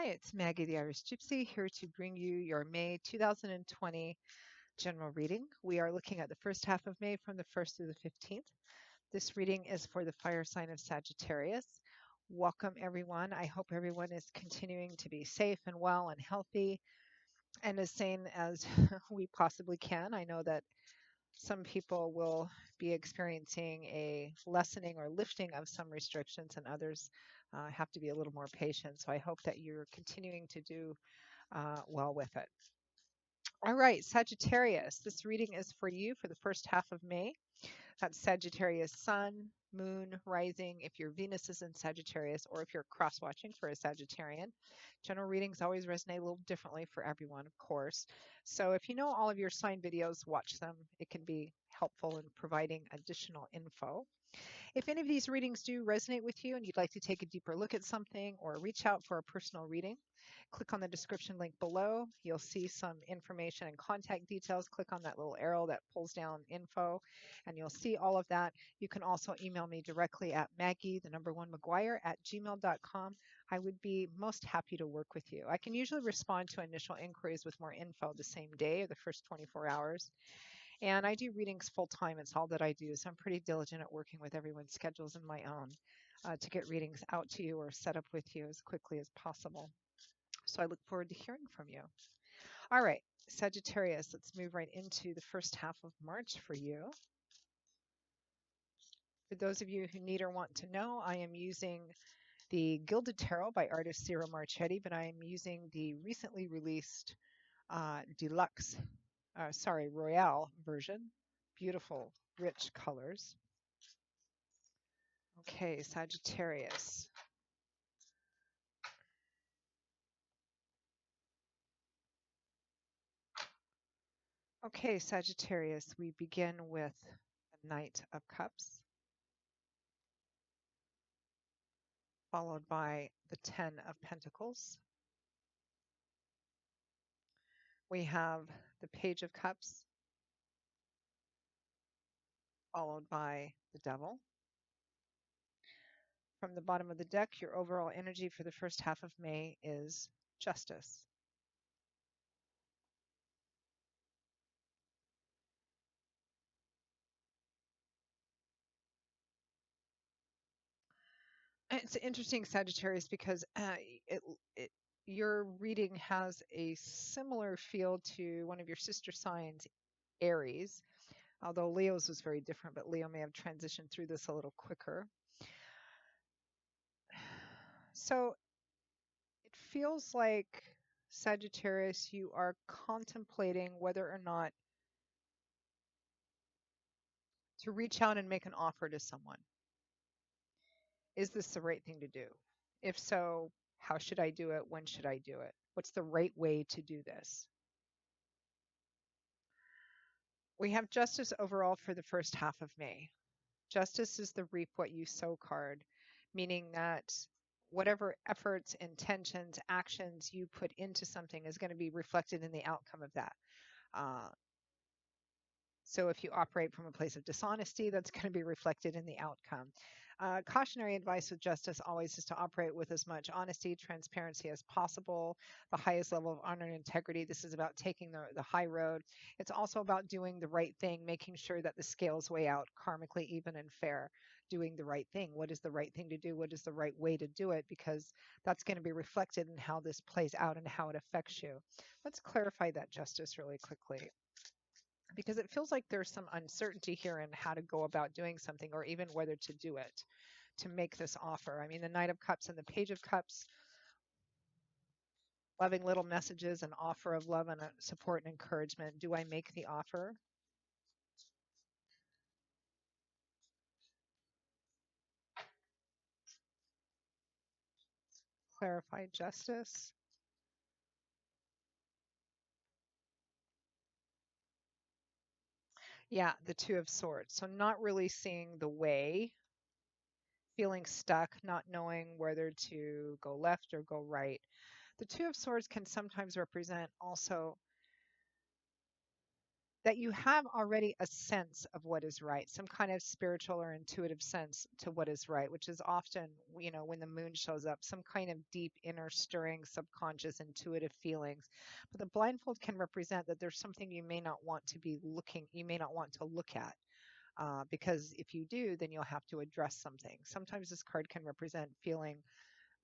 Hi, it's Maggie the Irish Gypsy here to bring you your May 2020 general reading. We are looking at the first half of May from the 1st through the 15th. This reading is for the fire sign of Sagittarius. Welcome, everyone. I hope everyone is continuing to be safe and well and healthy and as sane as we possibly can. I know that some people will be experiencing a lessening or lifting of some restrictions, and others have to be a little more patient. So I hope that you're continuing to do well with it. All right, Sagittarius, this reading is for you for the first half of May. That's Sagittarius Sun, Moon, Rising, if your Venus is in Sagittarius, or if you're cross watching for a Sagittarian. General readings always resonate a little differently for everyone, of course. So if you know all of your sign videos, watch them. It can be helpful in providing additional info. If any of these readings do resonate with you and you'd like to take a deeper look at something or reach out for a personal reading, click on the description link below. You'll see some information and contact details. Click on that little arrow that pulls down info, and you'll see all of that. You can also email me directly at Maggie, the number one McGuire, at gmail.com. I would be most happy to work with you. I can usually respond to initial inquiries with more info the same day or the first 24 hours. And I do readings full time. It's all that I do. So I'm pretty diligent at working with everyone's schedules and my own to get readings out to you or set up with you as quickly as possible. So I look forward to hearing from you. All right, Sagittarius, let's move right into the first half of March for you. For those of you who need or want to know, I am using the Gilded Tarot by artist Ciro Marchetti, but I am using the recently released Royale version. Beautiful, rich colors. Okay, Sagittarius. Okay, Sagittarius, we begin with the Knight of Cups, followed by the Ten of Pentacles. We have the Page of Cups, followed by the Devil. From the bottom of the deck, your overall energy for the first half of May is Justice. It's interesting, Sagittarius, because your reading has a similar feel to one of your sister signs, Aries, although Leo's was very different, but Leo may have transitioned through this a little quicker. So it feels like, Sagittarius, you are contemplating whether or not to reach out and make an offer to someone. Is this the right thing to do? If so, how should I do it? When should I do it? What's the right way to do this? We have Justice overall for the first half of May. Justice is the reap what you sow card, meaning that whatever efforts, intentions, actions you put into something is going to be reflected in the outcome of that. Uh, so if you operate from a place of dishonesty, that's going to be reflected in the outcome. Cautionary advice with justice always is to operate with as much honesty, transparency as possible, the highest level of honor and integrity. This is about taking the high road. It's also about doing the right thing, making sure that the scales weigh out karmically even and fair, doing the right thing. What is the right thing to do? What is the right way to do it? Because that's going to be reflected in how this plays out and how it affects you. Let's clarify that justice really quickly, because it feels like there's some uncertainty here in how to go about doing something or even whether to do it, to make this offer. I mean, the Knight of Cups and the Page of Cups, loving little messages, an offer of love and support and encouragement. Do I make the offer? Clarify justice. Yeah, the Two of Swords. So not really seeing the way, feeling stuck, not knowing whether to go left or go right. The Two of Swords can sometimes represent also that you have already a sense of what is right, some kind of spiritual or intuitive sense to what is right, which is often, when the moon shows up, some kind of deep inner stirring, subconscious, intuitive feelings. But the blindfold can represent that there's something you may not want to look at. Because if you do, then you'll have to address something. Sometimes this card can represent feeling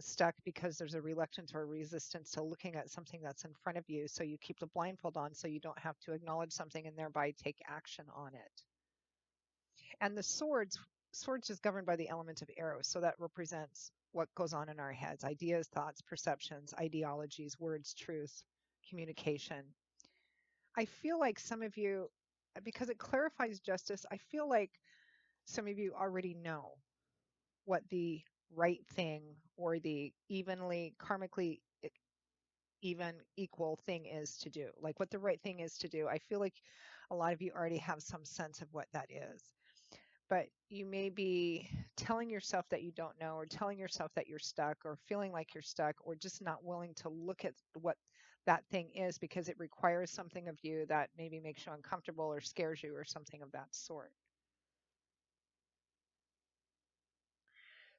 stuck because there's a reluctance or a resistance to looking at something that's in front of you. So you keep the blindfold on so you don't have to acknowledge something and thereby take action on it. And the swords is governed by the element of arrows. So that represents what goes on in our heads: ideas, thoughts, perceptions, ideologies, words, truth, communication. I feel like some of you, because it clarifies justice, I feel like some of you already know what the right thing or the evenly karmically even equal thing is to do, like what the right thing is to do. I feel like a lot of you already have some sense of what that is, but you may be telling yourself that you don't know, or telling yourself that you're stuck, or feeling like you're stuck, or just not willing to look at what that thing is because it requires something of you that maybe makes you uncomfortable or scares you or something of that sort.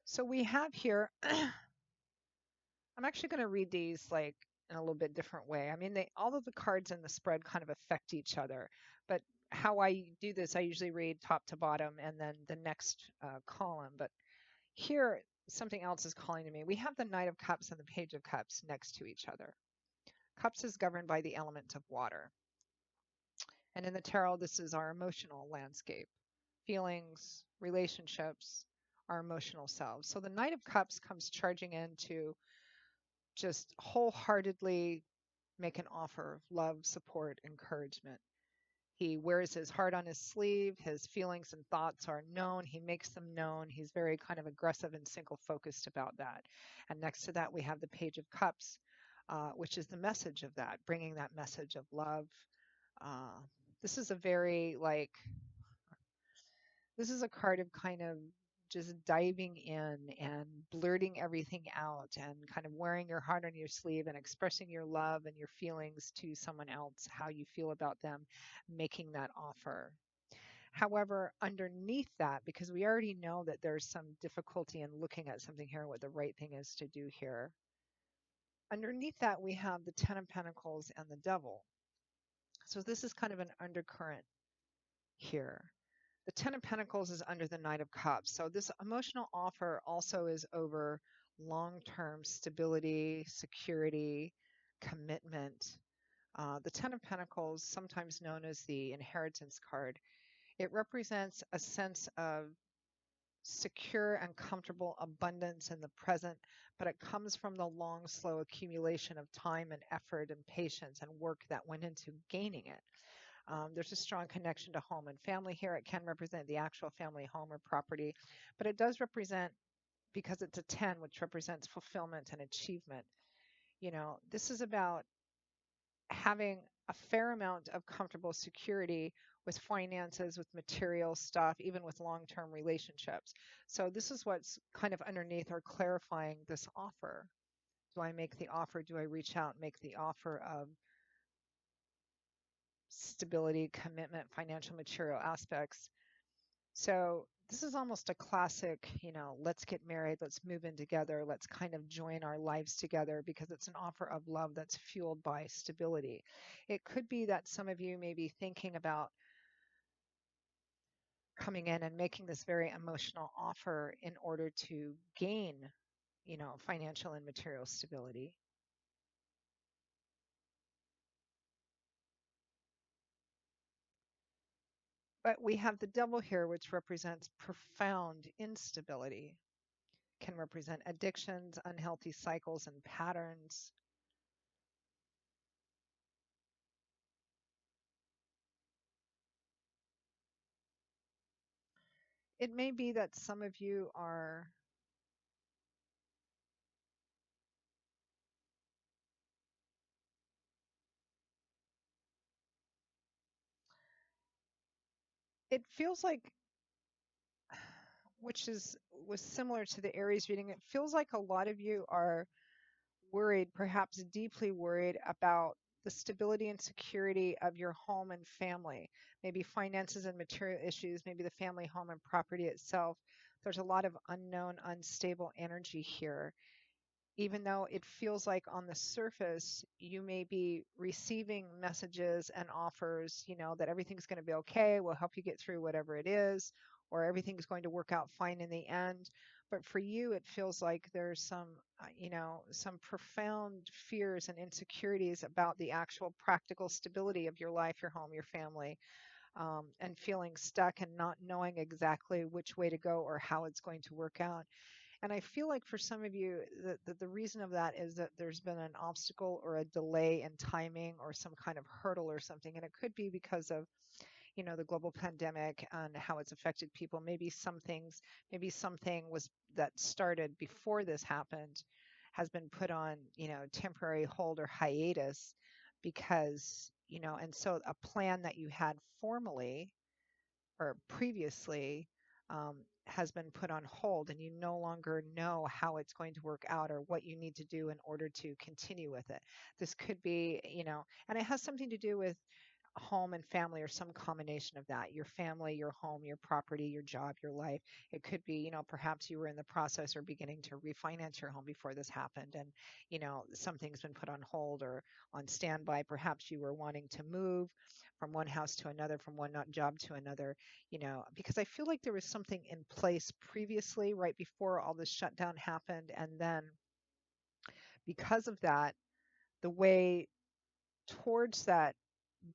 So we have here I'm actually going to read these like in a little bit different way. I mean, all of the cards in the spread kind of affect each other, but how I do this, I usually read top to bottom and then the next column. But here, something else is calling to me. We have the Knight of Cups and the Page of Cups next to each other. Cups is governed by the element of water. And in the tarot, this is our emotional landscape, feelings, relationships, our emotional selves. So the Knight of Cups comes charging in to just wholeheartedly make an offer of love, support, encouragement. He wears his heart on his sleeve. His feelings and thoughts are known. He makes them known. He's very kind of aggressive and single focused about that. And next to that, we have the Page of Cups, which is the message of that, bringing that message of love. Uh, this is a very like this is a card of kind of just diving in and blurting everything out and kind of wearing your heart on your sleeve and expressing your love and your feelings to someone else, how you feel about them, making that offer. However, underneath that, because we already know that there's some difficulty in looking at something here, what the right thing is to do here, underneath that, we have the Ten of Pentacles and the Devil. So this is kind of an undercurrent here. The Ten of Pentacles is under the Knight of Cups. So this emotional offer also is over long-term stability, security, commitment. The Ten of Pentacles, sometimes known as the inheritance card, it represents a sense of secure and comfortable abundance in the present, but it comes from the long, slow accumulation of time and effort and patience and work that went into gaining it. There's a strong connection to home and family here. It can represent the actual family home or property, but it does represent, because it's a 10, which represents fulfillment and achievement. This is about having a fair amount of comfortable security with finances, with material stuff, even with long-term relationships. So this is what's kind of underneath or clarifying this offer. Do I make the offer? Do I reach out and make the offer of stability, commitment, financial, material aspects? So this is almost a classic, let's get married, let's move in together, let's kind of join our lives together, because it's an offer of love that's fueled by stability. It could be that some of you may be thinking about coming in and making this very emotional offer in order to gain, financial and material stability. But we have the Devil here, which represents profound instability, can represent addictions, unhealthy cycles and patterns. It may be that some of you are, it feels like, which was similar to the Aries reading, it feels like a lot of you are worried, perhaps deeply worried about the stability and security of your home and family, maybe finances and material issues, maybe the family home and property itself. There's a lot of unknown, unstable energy here. Even though it feels like on the surface you may be receiving messages and offers, that everything's going to be okay, we'll help you get through whatever it is, or everything's going to work out fine in the end. But for you, it feels like there's some profound fears and insecurities about the actual practical stability of your life, your home, your family, and feeling stuck and not knowing exactly which way to go or how it's going to work out. And I feel like for some of you, the reason of that is that there's been an obstacle or a delay in timing or some kind of hurdle or something. And it could be because of, the global pandemic and how it's affected people. Maybe some things, maybe something was that started before this happened has been put on, temporary hold or hiatus because, and so a plan that you had formally or previously has been put on hold, and you no longer know how it's going to work out or what you need to do in order to continue with it. This could be, and it has something to do with home and family or some combination of that, your family, your home, your property, your job, your life. It could be, perhaps you were in the process or beginning to refinance your home before this happened, and something's been put on hold or on standby. Perhaps you were wanting to move from one house to another, from one not job to another, because I feel like there was something in place previously right before all this shutdown happened, and then because of that, the way towards that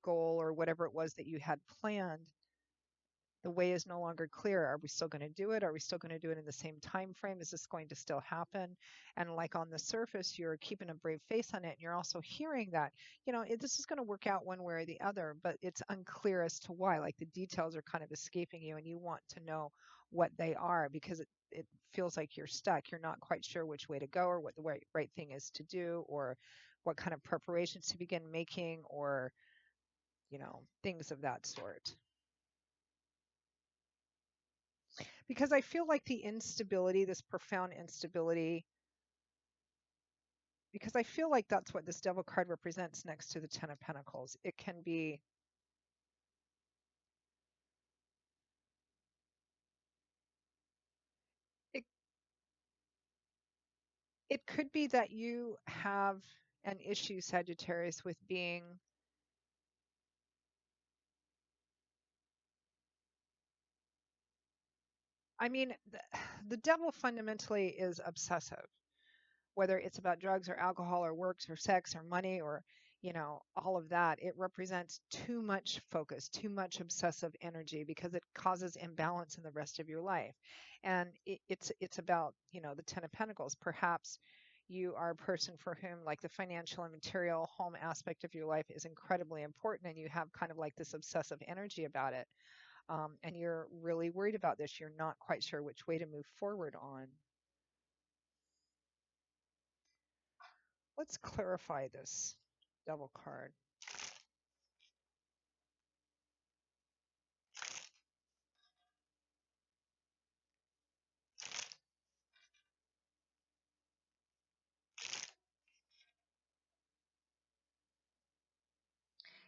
goal or whatever it was that you had planned, the way is no longer clear. Are we still going to do it? Are we still going to do it in the same time frame? Is this going to still happen? And like on the surface, you're keeping a brave face on it, and you're also hearing that, this is going to work out one way or the other, but it's unclear as to why. Like the details are kind of escaping you, and you want to know what they are because it feels like you're stuck. You're not quite sure which way to go or what the right thing is to do, or what kind of preparations to begin making, or things of that sort. Because I feel like the instability, this profound instability, because I feel like that's what this devil card represents next to the Ten of Pentacles. It can be, it, it could be that you have an issue, Sagittarius, with being, I mean, the devil fundamentally is obsessive, whether it's about drugs or alcohol or works or sex or money or all of that. It represents too much focus, too much obsessive energy, because it causes imbalance in the rest of your life. And it's about the Ten of Pentacles. Perhaps you are a person for whom like the financial and material home aspect of your life is incredibly important, and you have kind of like this obsessive energy about it, and you're really worried about this. You're not quite sure which way to move forward on. Let's clarify this devil card.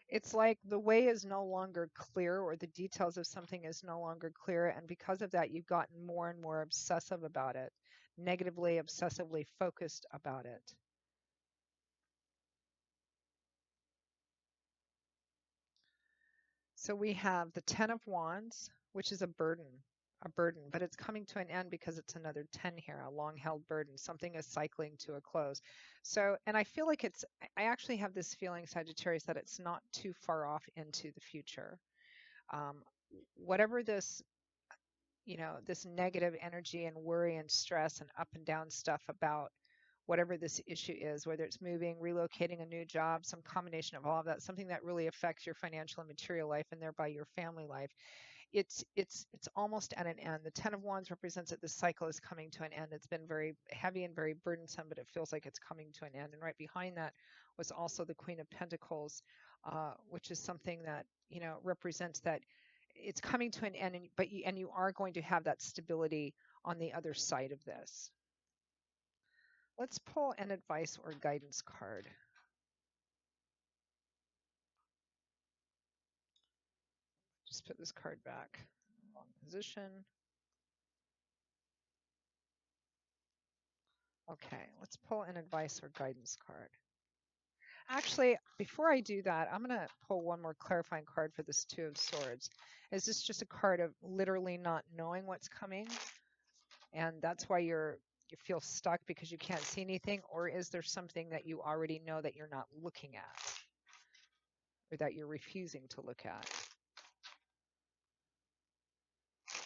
It's like the way is no longer clear, or the details of something is no longer clear. And because of that, you've gotten more and more obsessive about it, negatively, obsessively focused about it. So we have the Ten of Wands, which is a burden, but it's coming to an end because it's another 10 here, a long held burden. Something is cycling to a close. So, and I feel like I actually have this feeling, Sagittarius, that it's not too far off into the future. Um, Whatever this negative energy and worry and stress and up and down stuff about whatever this issue is, whether it's moving, relocating, a new job, some combination of all of that, something that really affects your financial and material life and thereby your family life. It's almost at an end. The Ten of Wands represents that this cycle is coming to an end. It's been very heavy and very burdensome, but it feels like it's coming to an end. And right behind that was also the Queen of Pentacles, which is something that represents that it's coming to an end, and you are going to have that stability on the other side of this. Let's pull an advice or guidance card. put this card back. Wrong position. Okay, let's pull an advice or guidance card. Actually, before I do that, I'm going to pull one more clarifying card for this Two of Swords. Is this just a card of literally not knowing what's coming? And that's why you feel stuck because you can't see anything? Or is there something that you already know that you're not looking at or that you're refusing to look at?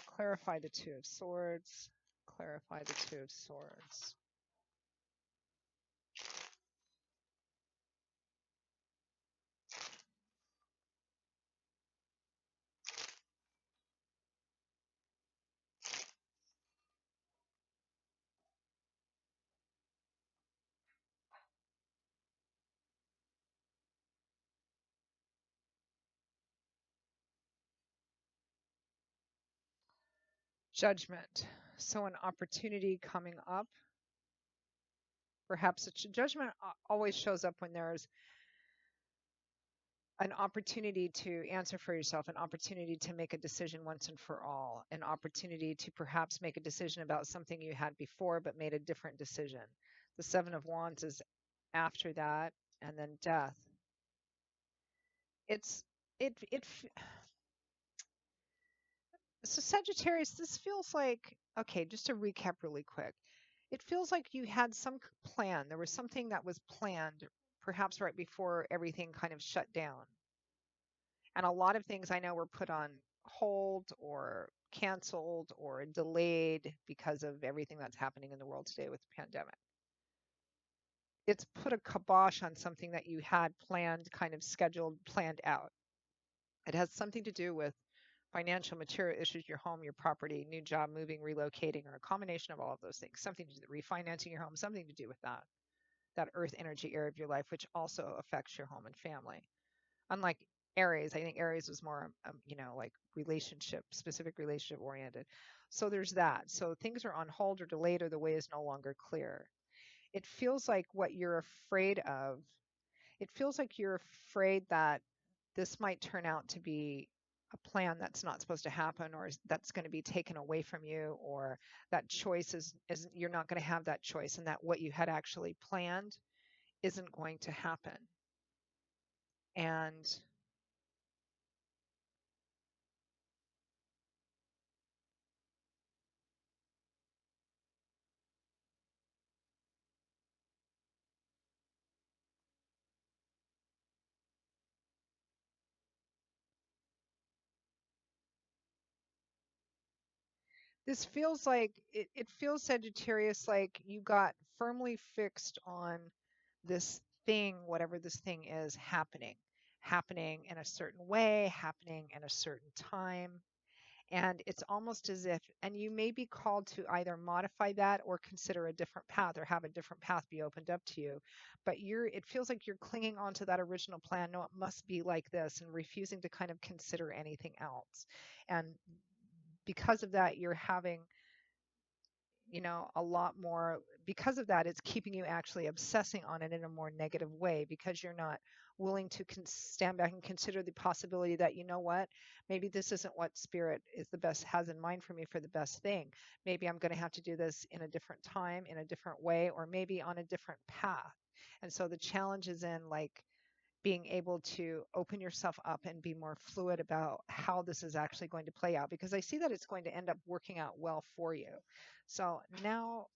Clarify the Two of Swords. Clarify the Two of Swords. Judgment. So an opportunity coming up. Perhaps judgment always shows up when there's an opportunity to answer for yourself, an opportunity to make a decision once and for all, an opportunity to perhaps make a decision about something you had before but made a different decision. The Seven of Wands is after that, and then death. It's it it so Sagittarius, this feels like, okay, just to recap really quick. It feels like you had some plan. There was something that was planned perhaps right before everything kind of shut down. And a lot of things I know were put on hold or canceled or delayed because of everything that's happening in the world today with the pandemic. It's put a kibosh on something that you had planned, kind of scheduled, planned out. It has something to do with financial, material issues, your home, your property, new job, moving, relocating, or a combination of all of those things. Something to do with refinancing your home, something to do with that earth energy area of your life, which also affects your home and family. Unlike Aries, I think Aries was more, like relationship, specific relationship oriented. So there's that. So things are on hold or delayed, or the way is no longer clear. It feels like what you're afraid of, it feels like you're afraid that this might turn out to be a plan that's not supposed to happen, or that's going to be taken away from you, or that choice is you're not going to have that choice, and that what you had actually planned isn't going to happen. And this feels like it feels Sagittarius like you got firmly fixed on this thing, whatever this thing is, happening in a certain way, happening in a certain time. And it's almost as if, and you may be called to either modify that or consider a different path or have a different path be opened up to you. But it feels like you're clinging onto that original plan. No, it must be like this, and refusing to kind of consider anything else. And because of that, you're having a lot more. Because of that, it's keeping you actually obsessing on it in a more negative way, because you're not willing to stand back and consider the possibility that, you know what, maybe this isn't what spirit is the best has in mind for me for the best thing. Maybe I'm going to have to do this in a different time, in a different way, or maybe on a different path. And so the challenge is in like being able to open yourself up and be more fluid about how this is actually going to play out, because I see that it's going to end up working out well for you. So now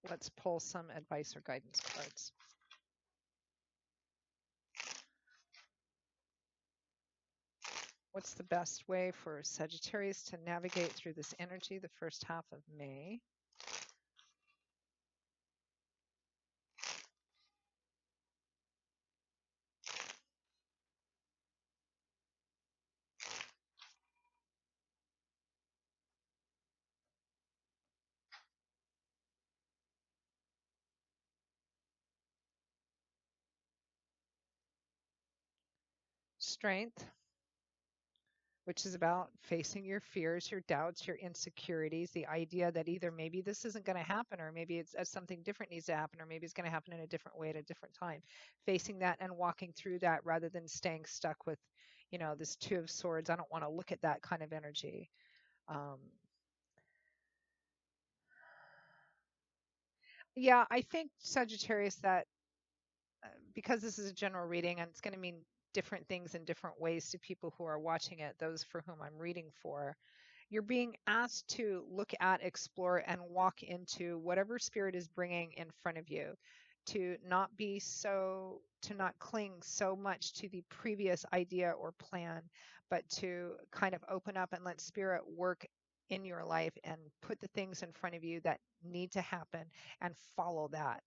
let's pull some advice or guidance cards. What's the best way for Sagittarius to navigate through this energy the first half of May? Strength, which is about facing your fears, your doubts, your insecurities, the idea that either maybe this isn't going to happen, or maybe it's something different needs to happen, or maybe it's going to happen in a different way at a different time. Facing that and walking through that rather than staying stuck with, this Two of Swords. I don't want to look at that kind of energy. Um, yeah, I think Sagittarius that because this is a general reading and it's going to mean different things in different ways to people who are watching it, those for whom I'm reading for, you're being asked to look at, explore, and walk into whatever spirit is bringing in front of you. To not cling so much to the previous idea or plan, but to kind of open up and let spirit work in your life and put the things in front of you that need to happen and follow that.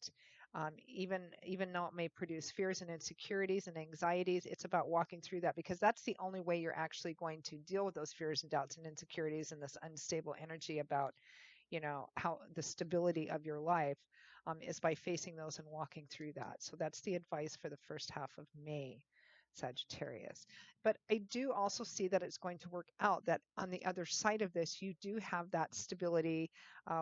Even though it may produce fears and insecurities and anxieties, it's about walking through that because that's the only way you're actually going to deal with those fears and doubts and insecurities and this unstable energy about, how the stability of your life is by facing those and walking through that. So that's the advice for the first half of May, Sagittarius. But I do also see that it's going to work out that on the other side of this, you do have that stability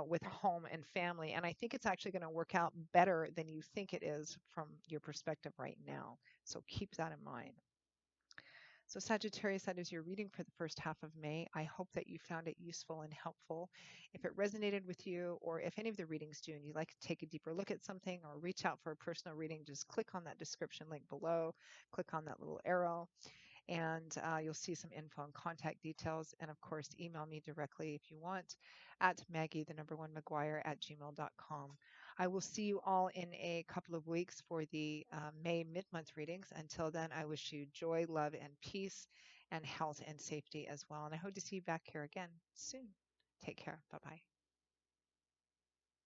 with home and family. And I think it's actually going to work out better than you think it is from your perspective right now. So keep that in mind. So, Sagittarius, that is your reading for the first half of May. I hope that you found it useful and helpful. If it resonated with you, or if any of the readings do, and you'd like to take a deeper look at something or reach out for a personal reading, just click on that description link below, click on that little arrow, and you'll see some info and contact details. And of course, email me directly if you want at Maggie, the number one McGuire at gmail.com. I will see you all in a couple of weeks for the May mid-month readings. Until then, I wish you joy, love, and peace, and health and safety as well. And I hope to see you back here again soon. Take care. Bye bye.